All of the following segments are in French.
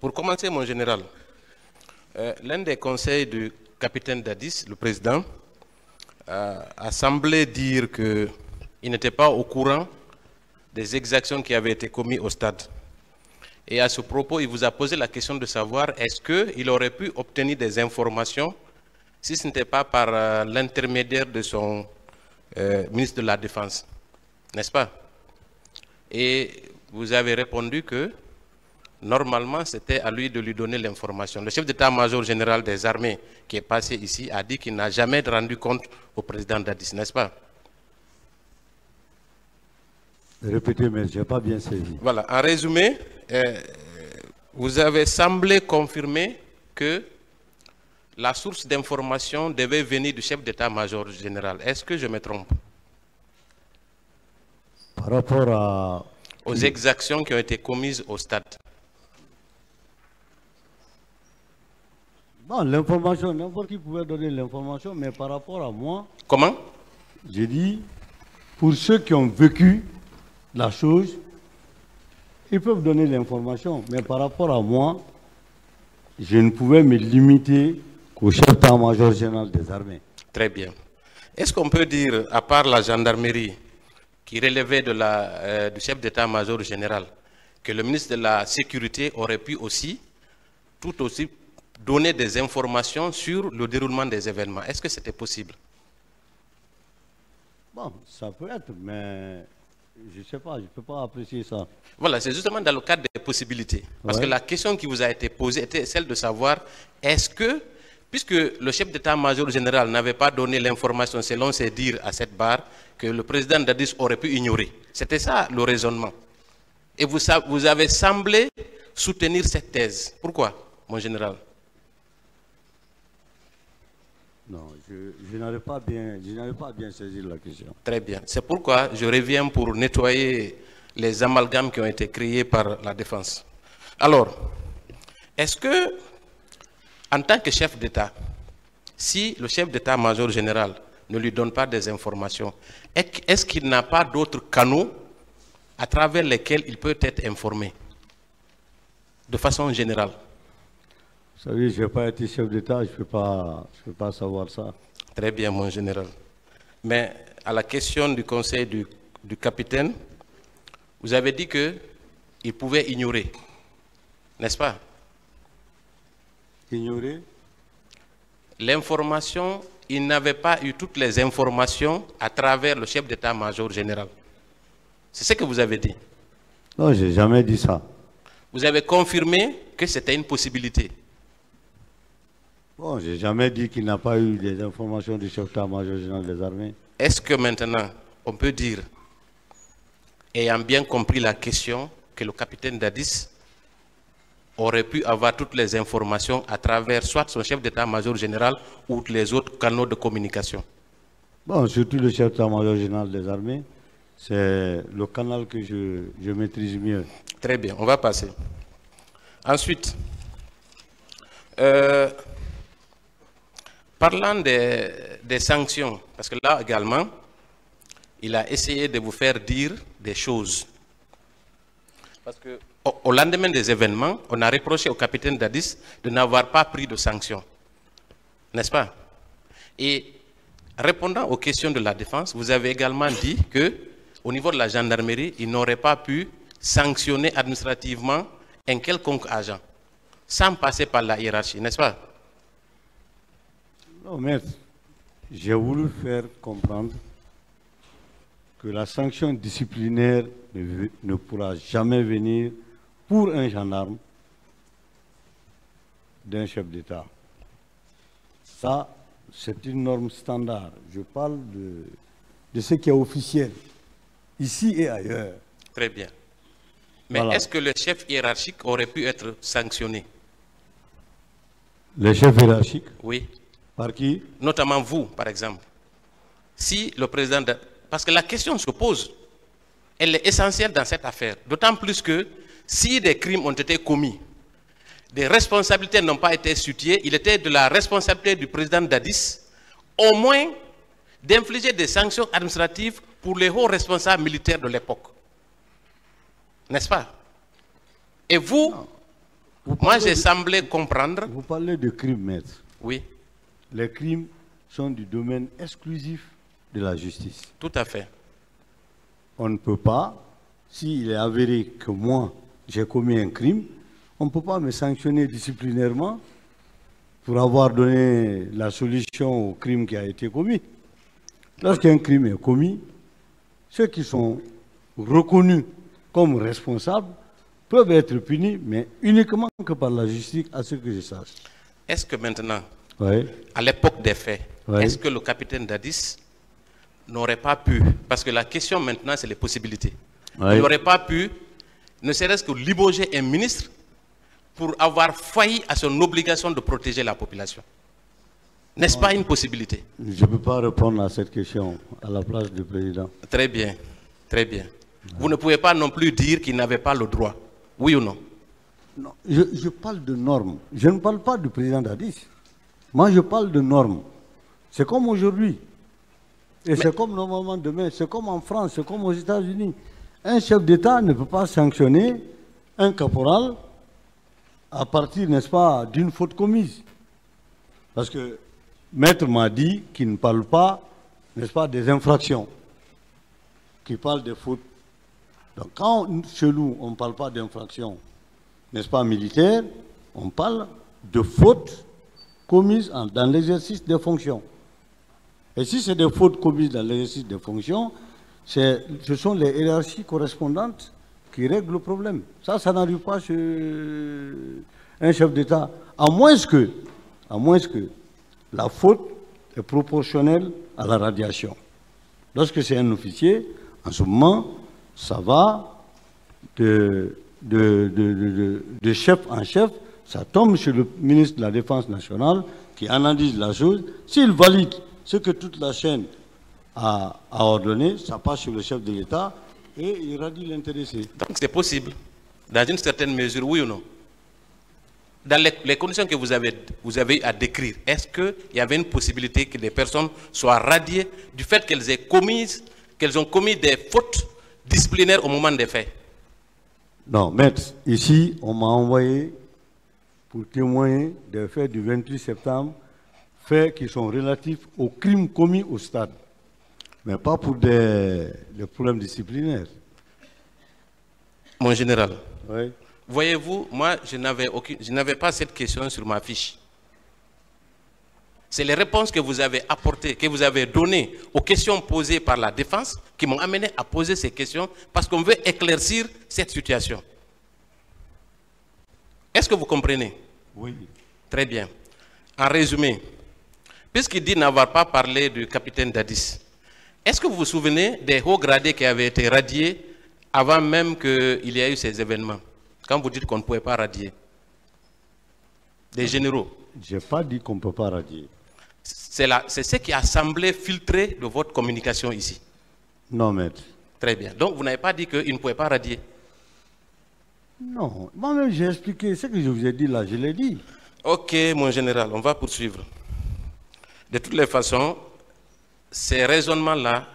Pour commencer, mon général, l'un des conseils du capitaine Dadis, le président, a semblé dire qu'il n'était pas au courant des exactions qui avaient été commises au stade. Et à ce propos, il vous a posé la question de savoir est-ce qu'il aurait pu obtenir des informations si ce n'était pas par l'intermédiaire de son ministre de la Défense, n'est-ce pas? Et vous avez répondu que normalement c'était à lui de lui donner l'information. Le chef d'état-major général des armées qui est passé ici a dit qu'il n'a jamais rendu compte au président Dadis, n'est-ce pas? Répétez, mais je n'ai pas bien saisi. Voilà, en résumé, vous avez semblé confirmer que la source d'information devait venir du chef d'état-major général. Est-ce que je me trompe? Par rapport aux exactions qui ont été commises au stade. Bon, l'information, n'importe qui pouvait donner l'information, mais par rapport à moi... Comment? J'ai dit, pour ceux qui ont vécu la chose, ils peuvent donner l'information, mais par rapport à moi, je ne pouvais me limiter qu'au chef d'état-major général des armées. Très bien. Est-ce qu'on peut dire, à part la gendarmerie, qui relevait du chef d'état-major général, que le ministre de la Sécurité aurait pu aussi, tout aussi, donner des informations sur le déroulement des événements? Est-ce que c'était possible? Bon, ça peut être, mais je ne sais pas, je ne peux pas apprécier ça. Voilà, c'est justement dans le cadre des possibilités. Parce que la question qui vous a été posée était celle de savoir, est-ce que, puisque le chef d'état-major général n'avait pas donné l'information selon ses dires à cette barre, que le président Dadis aurait pu ignorer. C'était ça le raisonnement. Et vous avez semblé soutenir cette thèse. Pourquoi, mon général? Non, je n'avais pas bien saisi la question. Très bien. C'est pourquoi je reviens pour nettoyer les amalgames qui ont été créés par la défense. Alors, est-ce que, en tant que chef d'État, si le chef d'état-major général ne lui donne pas des informations, est-ce qu'il n'a pas d'autres canaux à travers lesquels il peut être informé, de façon générale? Vous savez, je n'ai pas été chef d'État, je ne peux pas savoir ça. Très bien, mon général. Mais à la question du conseil du capitaine, vous avez dit qu'il pouvait ignorer, n'est-ce pas? Ignorer? L'information, il n'avait pas eu toutes les informations à travers le chef d'état-major général. C'est ce que vous avez dit. Non, je n'ai jamais dit ça. Vous avez confirmé que c'était une possibilité. Bon, je n'ai jamais dit qu'il n'a pas eu des informations du chef d'état-major général des armées. Est-ce que maintenant, on peut dire, ayant bien compris la question, que le capitaine Dadis aurait pu avoir toutes les informations à travers soit son chef d'état-major général ou les autres canaux de communication? Bon, surtout le chef d'état-major général des armées, c'est le canal que je maîtrise mieux. Très bien, on va passer. Ensuite, parlant des sanctions, parce que là également, il a essayé de vous faire dire des choses. Parce que au lendemain des événements, on a reproché au capitaine Dadis de n'avoir pas pris de sanctions. N'est-ce pas? Et répondant aux questions de la défense, vous avez également dit qu'au niveau de la gendarmerie, il n'aurait pas pu sanctionner administrativement un quelconque agent, sans passer par la hiérarchie, n'est-ce pas? Non, maître, j'ai voulu faire comprendre que la sanction disciplinaire ne pourra jamais venir pour un gendarme d'un chef d'État. Ça, c'est une norme standard. Je parle de ce qui est officiel, ici et ailleurs. Très bien. Mais voilà. Est-ce que le chef hiérarchique aurait pu être sanctionné? Le chef hiérarchique? Oui. Par qui? Notamment vous, par exemple. Si le président... Parce que la question se pose. Elle est essentielle dans cette affaire. D'autant plus que si des crimes ont été commis, des responsabilités n'ont pas été situées, il était de la responsabilité du président Dadis, au moins d'infliger des sanctions administratives pour les hauts responsables militaires de l'époque. N'est-ce pas? Et vous, Moi, j'ai semblé comprendre... Vous parlez de crimes, maître. Oui. Les crimes sont du domaine exclusif de la justice. Tout à fait. On ne peut pas, s'il est avéré que moi, j'ai commis un crime, on ne peut pas me sanctionner disciplinairement pour avoir donné la solution au crime qui a été commis. Lorsqu'un crime est commis, ceux qui sont reconnus comme responsables peuvent être punis, mais uniquement que par la justice, à ce que je sache. Est-ce que maintenant, Oui. à l'époque des faits, Oui. est-ce que le capitaine Dadis n'aurait pas pu, parce que la question maintenant c'est les possibilités, Oui. il n'aurait pas pu, ne serait-ce que limoger un ministre pour avoir failli à son obligation de protéger la population? N'est-ce pas une possibilité? Je ne peux pas répondre à cette question à la place du président. Très bien, très bien. Vous ne pouvez pas non plus dire qu'il n'avait pas le droit, oui ou non? Non, je parle de normes. Je ne parle pas du président Dadis. Moi, je parle de normes. C'est comme aujourd'hui. Et c'est comme normalement demain. C'est comme en France, c'est comme aux États-Unis. Un chef d'État ne peut pas sanctionner un caporal à partir, n'est-ce pas, d'une faute commise. Parce que Maître m'a dit qu'il ne parle pas, n'est-ce pas, des infractions, qu'il parle des fautes. Donc quand chez nous, on ne parle pas d'infractions, n'est-ce pas, militaires, on parle de fautes commises dans l'exercice des fonctions. Et si c'est des fautes commises dans l'exercice des fonctions, ce sont les hiérarchies correspondantes qui règlent le problème. Ça n'arrive pas chez un chef d'État, à moins que la faute est proportionnelle à la radiation. Lorsque c'est un officier, en ce moment, ça va de chef en chef, ça tombe chez le ministre de la Défense nationale qui analyse la chose. S'il valide ce que toute la chaîne a ordonné, ça passe sur le chef de l'État et il radie l'intéressé. Donc c'est possible, dans une certaine mesure, oui ou non? Dans les conditions que vous avez à décrire, est-ce qu'il y avait une possibilité que des personnes soient radiées du fait qu'elles ont commis des fautes disciplinaires au moment des faits? Non, maître, ici, on m'a envoyé pour témoigner des faits du 28 septembre, faits qui sont relatifs aux crimes commis au stade, mais pas pour des problèmes disciplinaires. Mon général, Oui. voyez-vous, moi, je n'avais pas cette question sur ma fiche. C'est les réponses que vous avez apportées, que vous avez données aux questions posées par la défense qui m'ont amené à poser ces questions parce qu'on veut éclaircir cette situation. Est-ce que vous comprenez? Oui. Très bien. En résumé, puisqu'il dit n'avoir pas parlé du capitaine Dadis, est-ce que vous vous souvenez des hauts gradés qui avaient été radiés avant même qu'il y ait eu ces événements? Quand vous dites qu'on ne pouvait pas radier. Des généraux. Je n'ai pas dit qu'on ne peut pas radier. C'est ce qui a semblé filtrer de votre communication ici. Non, maître. Très bien. Donc, vous n'avez pas dit qu'il ne pouvait pas radier. Non. Moi-même, j'ai expliqué. Ce que je vous ai dit là, je l'ai dit. Ok, mon général, on va poursuivre. De toutes les façons, ces raisonnements-là,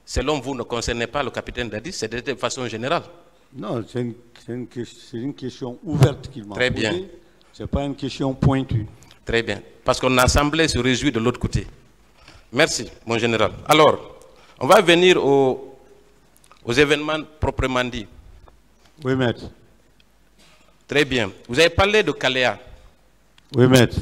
selon vous, ne concernaient pas le capitaine Dadis, c'est de façon générale. Non, c'est une question ouverte qu'il m'a posée. Très bien. Ce n'est pas une question pointue. Très bien. Parce qu'on a semblé se réjouir de l'autre côté. Merci, mon général. Alors, on va venir aux événements proprement dits. Oui, maître. Très bien. Vous avez parlé de Kaléa. Oui, maître.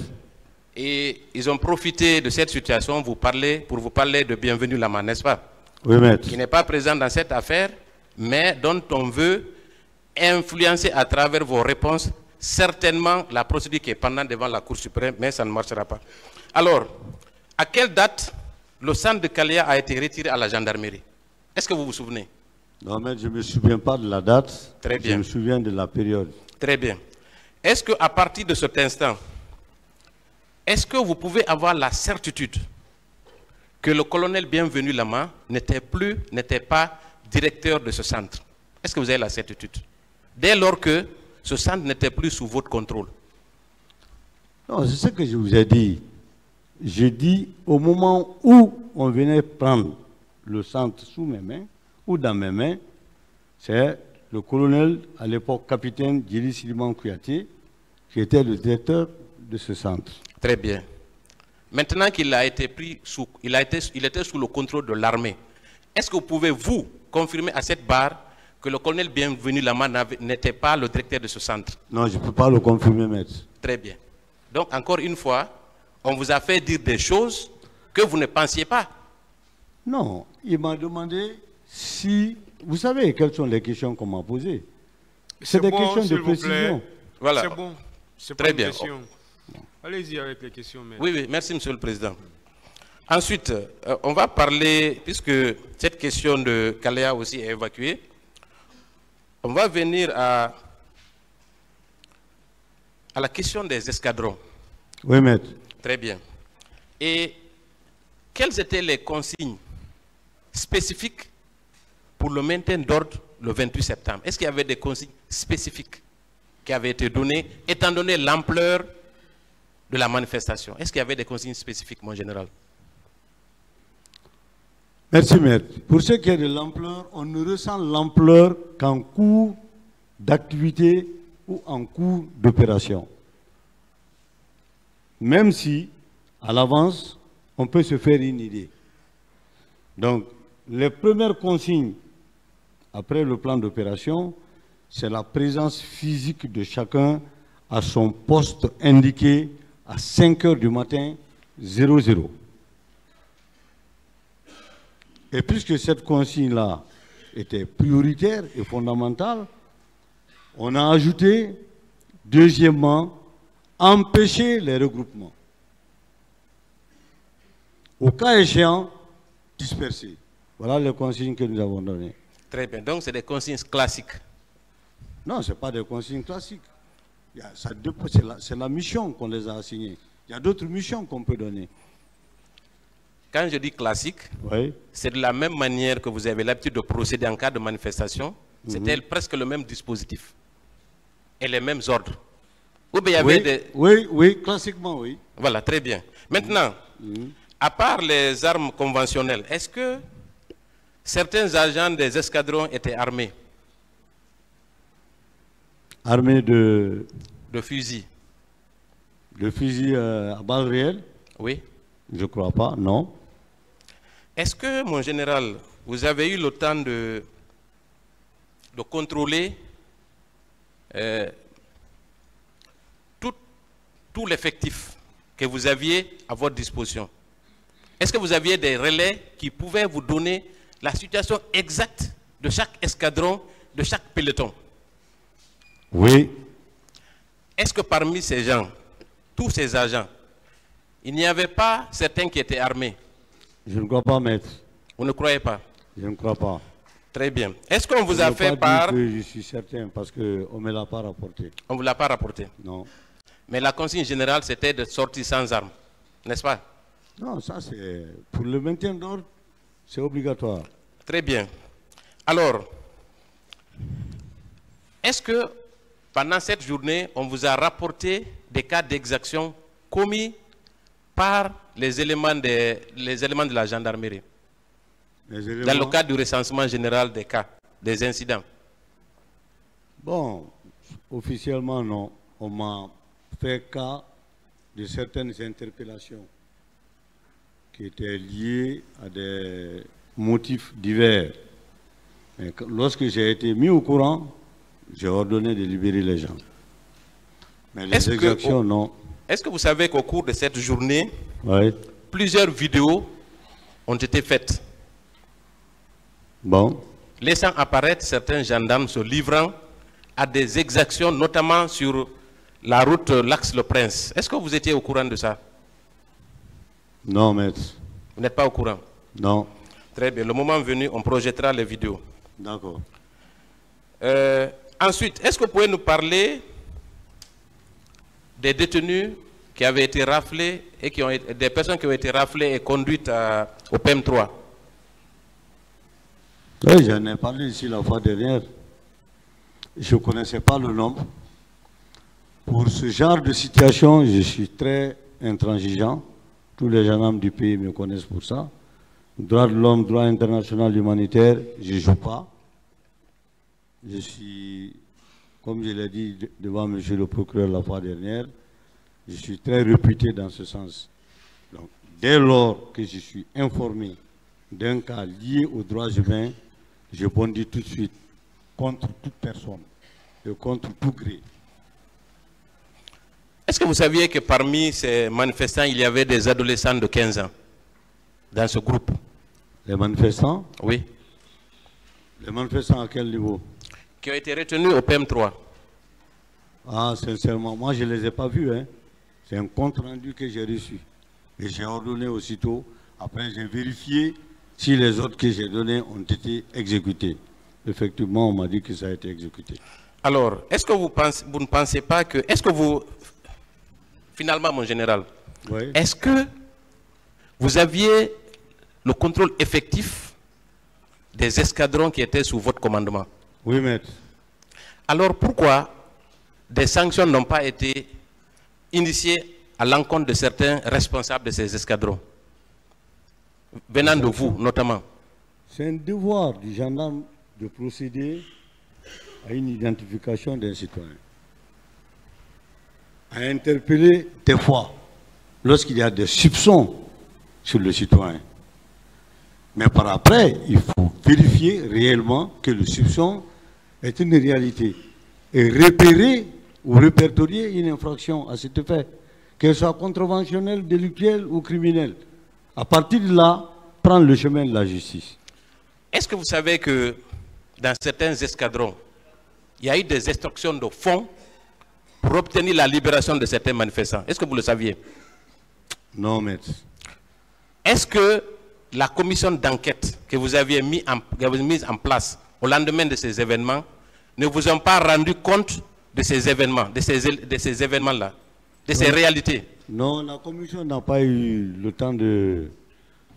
Et ils ont profité de cette situation pour vous parler de Bienvenue Lama, n'est-ce pas? Oui, maître. Qui n'est pas présent dans cette affaire, mais dont on veut influencer à travers vos réponses certainement la procédure qui est pendant devant la Cour suprême, mais ça ne marchera pas. Alors, à quelle date le centre de Kaléa a été retiré à la gendarmerie? Est-ce que vous vous souvenez? Non, mais je ne me souviens pas de la date. Très bien. Je me souviens de la période. Très bien. Est-ce qu'à partir de cet instant, est-ce que vous pouvez avoir la certitude que le colonel Bienvenu Lama n'était pas directeur de ce centre? Est-ce que vous avez la certitude? Dès lors que ce centre n'était plus sous votre contrôle. Non, c'est ce que je vous ai dit. J'ai dit au moment où on venait prendre le centre sous mes mains, ou dans mes mains, c'est le colonel, à l'époque capitaine Djili Siliman Kouyaté, qui était le directeur de ce centre. Très bien. Maintenant qu'il a été pris sous, il était sous le contrôle de l'armée. Est-ce que vous pouvez, vous, confirmer à cette barre que le colonel Bienvenu Lama n'était pas le directeur de ce centre? Non, je ne peux pas le confirmer, maître. Très bien. Donc, encore une fois, on vous a fait dire des choses que vous ne pensiez pas. Non, il m'a demandé si... Vous savez quelles sont les questions qu'on m'a posées? C'est des questions de précision. Voilà. C'est bon. C'est Très pas bien. une question. Allez-y avec les questions. Mais... Oui, oui, merci, Monsieur le Président. Ensuite, on va parler, puisque cette question de Kalea aussi est évacuée, on va venir à la question des escadrons. Oui, maître. Très bien. Et quelles étaient les consignes spécifiques pour le maintien d'ordre le 28 septembre? Est-ce qu'il y avait des consignes spécifiques qui avaient été données, étant donné l'ampleur de la manifestation? Est-ce qu'il y avait des consignes spécifiques, mon général? Merci, maître. Pour ce qui est de l'ampleur, on ne ressent l'ampleur qu'en cours d'activité ou en cours d'opération. Même si, à l'avance, on peut se faire une idée. Donc, les premières consignes après le plan d'opération, c'est la présence physique de chacun à son poste indiqué à 5 heures du matin, 00. Et puisque cette consigne-là était prioritaire et fondamentale, on a ajouté, deuxièmement, empêcher les regroupements. Au cas échéant, disperser. Voilà les consignes que nous avons données. Très bien. Donc, c'est des consignes classiques. Non, ce n'est pas des consignes classiques. C'est la mission qu'on les a assignées. Il y a d'autres missions qu'on peut donner. Quand je dis classique, Oui. c'est de la même manière que vous avez l'habitude de procéder en cas de manifestation. C'était presque le même dispositif et les mêmes ordres. Ou bien il y avait des... oui, classiquement, oui. Voilà, très bien. Maintenant, à part les armes conventionnelles, est-ce que certains agents des escadrons étaient armés? Armés de fusils? De fusils à balles réelles? Oui. Je ne crois pas, non. Est-ce que, mon général, vous avez eu le temps de contrôler tout l'effectif que vous aviez à votre disposition? Est-ce que vous aviez des relais qui pouvaient vous donner la situation exacte de chaque escadron, de chaque peloton? Oui. Est-ce que parmi ces gens, tous ces agents, il n'y avait pas certains qui étaient armés? Je ne crois pas, maître. Vous ne croyez pas? Je ne crois pas. Très bien. Est-ce qu'on vous a Je fait ne peux pas part... dire que je suis certain parce qu'on ne me l'a pas rapporté. On ne vous l'a pas rapporté? Non. Mais la consigne générale, c'était de sortir sans armes, n'est-ce pas? Non, ça c'est... Pour le maintien d'ordre, c'est obligatoire. Très bien. Alors, est-ce que pendant cette journée, on vous a rapporté des cas d'exaction commis par les éléments de la gendarmerie dans le cadre du recensement général des cas, des incidents? Bon, officiellement non. On m'a fait cas de certaines interpellations qui étaient liées à des motifs divers. Mais lorsque j'ai été mis au courant, j'ai ordonné de libérer les gens. Mais les exactions, non. Est-ce que vous savez qu'au cours de cette journée, Oui. plusieurs vidéos ont été faites, Bon. laissant apparaître certains gendarmes se livrant à des exactions, notamment sur la route Lax-le-Prince? Est-ce que vous étiez au courant de ça? Non, maître. Vous n'êtes pas au courant? Non. Très bien. Le moment venu, on projettera les vidéos. D'accord. Ensuite, est-ce que vous pouvez nous parler des détenus qui avaient été raflés et des personnes qui ont été raflées et conduites au PM3? Oui, j'en ai parlé ici la fois dernière. Je ne connaissais pas le nombre. Pour ce genre de situation, je suis très intransigeant. Tous les gendarmes du pays me connaissent pour ça. Droit de l'homme, droit international humanitaire, je ne joue pas. Je suis comme je l'ai dit devant M. le procureur la fois dernière, je suis très réputé dans ce sens. Donc, dès lors que je suis informé d'un cas lié aux droits humains, je bondis tout de suite contre toute personne et contre tout gré. Est-ce que vous saviez que parmi ces manifestants, il y avait des adolescents de 15 ans dans ce groupe? Les manifestants? Oui. Les manifestants à quel niveau? Qui ont été retenus au PM3. Ah, sincèrement, moi je ne les ai pas vus. Hein. C'est un compte rendu que j'ai reçu. Et j'ai ordonné aussitôt. Après, j'ai vérifié si les autres que j'ai donnés ont été exécutés. Effectivement, on m'a dit que ça a été exécuté. Alors, est-ce que vous ne pensez pas que... Est-ce que vous... Finalement, mon général, oui. Est-ce que vous aviez le contrôle effectif des escadrons qui étaient sous votre commandement? Oui, maître. Alors, pourquoi des sanctions n'ont pas été initiées à l'encontre de certains responsables de ces escadrons, venant de vous, notamment? C'est un devoir du gendarme de procéder à une identification d'un citoyen, à interpeller des fois lorsqu'il y a des soupçons sur le citoyen. Mais par après, il faut vérifier réellement que le soupçon est une réalité et repérer ou répertorier une infraction à cet effet, qu'elle soit contraventionnelle, délictuelle ou criminelle. À partir de là, prendre le chemin de la justice. Est-ce que vous savez que dans certains escadrons, il y a eu des extorsions de fonds pour obtenir la libération de certains manifestants? Est-ce que vous le saviez? Non, maître. Est-ce que la commission d'enquête que vous aviez mise en place au lendemain de ces événements ne vous ont pas rendu compte de ces événements, de ces événements-là, de ces réalités? Non, la commission n'a pas eu le temps de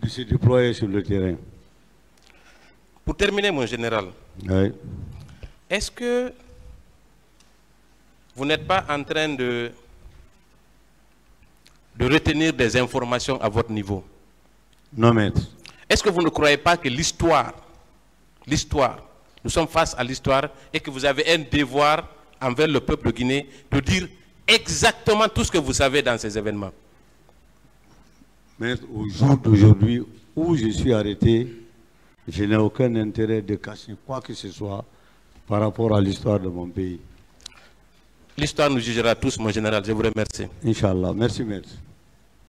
se déployer sur le terrain. Pour terminer, mon général, oui. Est-ce que vous n'êtes pas en train de retenir des informations à votre niveau? Non, maître. Est-ce que vous ne croyez pas que l'histoire, nous sommes face à l'histoire et que vous avez un devoir envers le peuple de Guinée de dire exactement tout ce que vous savez dans ces événements? Maître, au jour d'aujourd'hui où je suis arrêté, je n'ai aucun intérêt de cacher quoi que ce soit par rapport à l'histoire de mon pays. L'histoire nous jugera tous, mon général. Je vous remercie. Inch'Allah. Merci, maître.